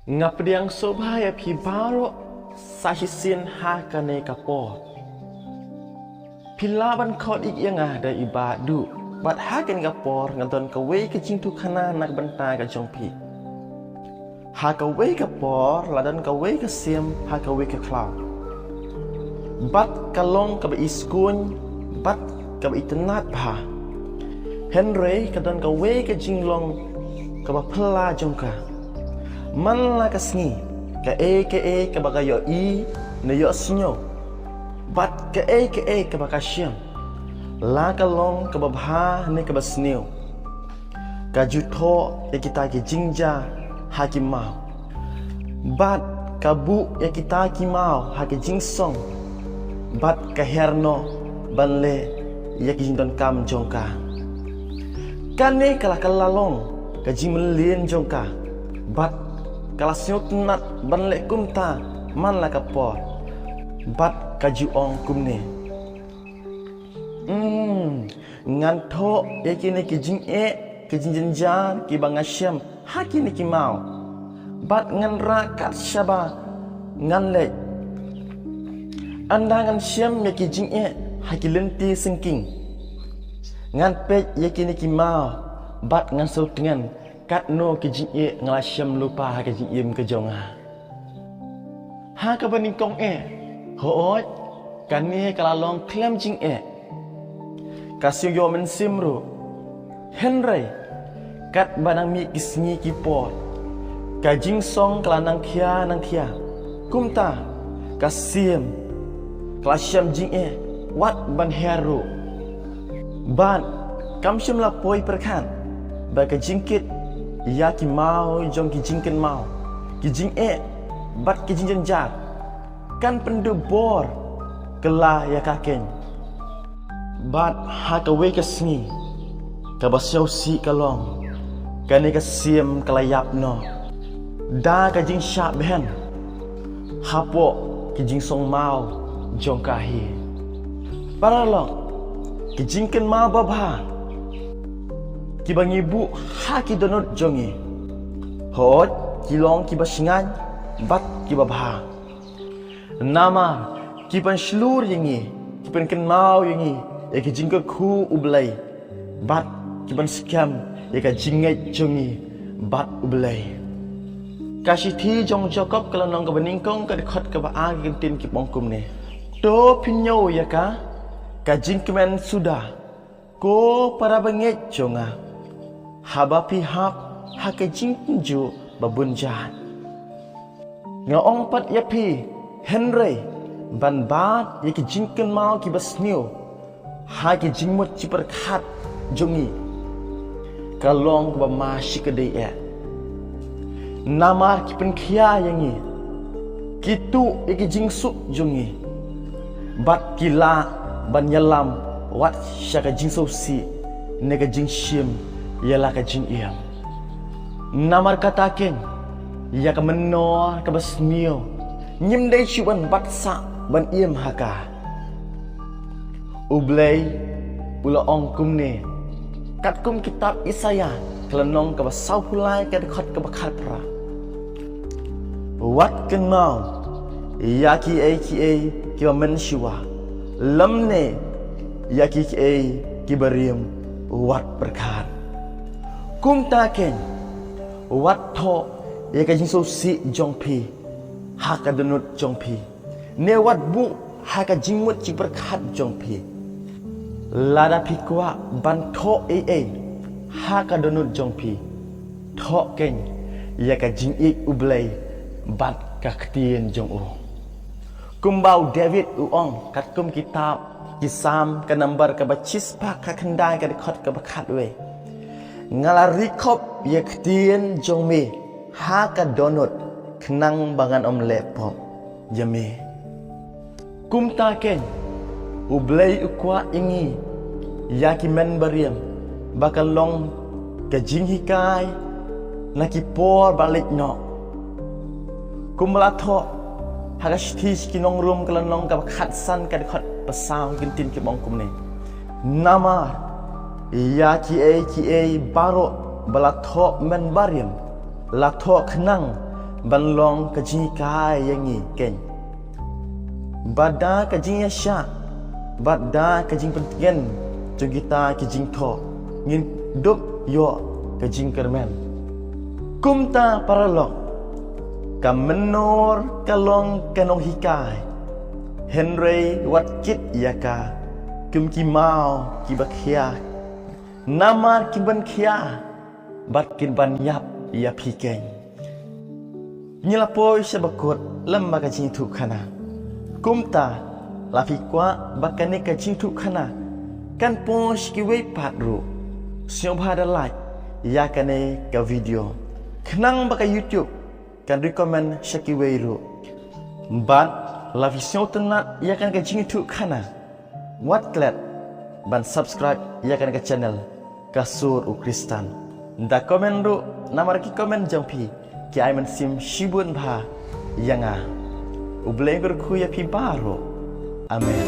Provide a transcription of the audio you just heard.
Ngapdiang sobhaya pi baro sahisin ha kane kapo. Pilaban kod ik yang ada ibadu. Bat ha kan kapor ngadon kawe ke jing tu kana nak benta ka jongpi. Ha kawe kapor ladan kawe ke sim ha kawe ke klau. Bat kalong ka iskun bat ka itenat bah. Henry kadon kawe ke jinglong ka pela jongka. Man la ka sngi ka bagayo I ne yo snyo. Bat ka bakasyam. La kalong ka babha ne ka basneu. Ka jutho ya kita ke jingja hakimau. Bat kabu ya kita kimau ha ke jingsong. Bat ka herno banle ya ke jindon kam jongka. Kane kala kalalong ka jimlien jongka. Bat kala siok nat banle kumta man la kapor. Bat kajuong kumne. Nganto yakini kijing kijing jenjar ki bangasyam hakini ki mau. Bat ngan rakat syaba ngan le. Anda ngan syam ya kijing hakilenti sengking. Ngan pej yakini ki mau. Bat ngan sautengan kat no kijing ngalasyam lupa ha kijing im kejonga. Ha ka baningkong hoot kani kalalong klem jing kasih yo men simru Henry kat banang mi kisngi kipor kajing song kelanang kia nang kia kumta kasim klasyam jing wat ban heru ban kamsyum la poi perkan ba ka jingkit ya ki mau jong ki jingken mau ki jing bat ki jing jenjar kan pendebor kela ya kaken bat ha ka we ka sngi ka basyau si kalong kane ka sim kalayap no da ka jing syap ben hapo ki jing song mau jong kahi paralong ki jing ken mau babha ki bang ibu ha ki donot jongi hot ki long ki basingan bat ki babha nama kipan slur yangi kipan ken mau yangi ya ki jingka khu ublai bat kipan skam ya ka jingai jongi bat ublai kasih thi jong jakob kalau nong ka beningkong ka dekhot ka ba a ki tin ki bongkum ne to pinyo ya ka jingkemen sudah ko para benget jonga haba pi hap ha ka jingju babunjan ngaong pat ya pi Henry ban bat ya ki jingken mau ki basniu ha ki jingmut ci perkhat jongi kalong ba mashi ke dei namar ki pen khia yangi kitu ya ki jingsuk jongi bat kila ban yalam wat syaka jingso si nega jingshim yala ka jing iam namar kataken ya ka menor ka basniu nyim dai chuan bat sa ban iem haka ublay ula ong kumne kat kum kitab Isaya kelenong ka basau hulai ka dekhot ka bakal pra wat ken mau ya ki ki men shiwa lamne ya ki ki bariam wat berkat kum ta ken wat tho ya ka jing so si jong pi ha ka denut jong pi ne wat bu ha ka jingmut ci berkat jong pi lada pi kwa ban tho ha ka denut jong pi tho ken ya ka jing ublai bat ka ktien jong u kumbau David uong kat kum kitab kisam ka number ka bacis pa ka khandai ka dekhot ka bakat we ngalari khop ya ktien jong me ha ka donut kenang bangan om lepop jame kumta ken ublay ukwa ingi yaki men bariam bakal long ka jing hikai nakipor balik no kumlato hagashtis kinong rum kalanong ka khatsan ka dekhot pasang gintin ki bongkum ne nama yaki baro balatho men bariam latho kenang ban long ka jing kai yang ngi ken bada ka jing ya sha bada ka jing pengen jong kita ka jing tho ngin dop yo ka jing kermen kumta paralok ka menor kalong kanong hikai Henry wat kit yaka kum ki mau ki bakhia namar ki ban khia bat kin ban yap ya phikeng nyilapoi sebakot lemba ka jing thu khana kumta la phi kwa bakane ka jing thu khana kan pos ki we pat ru siom bhada like ya kane ka video khnang baka YouTube kan recommend shaki we ru bat la vision tenat ya kan ka jing thu khana wat klet ban subscribe ya kan ka channel Kasur Ukristan da komen ru namar ki komen jampi ki ai man sim shibun bha yanga ubleng ku ya pi baro amen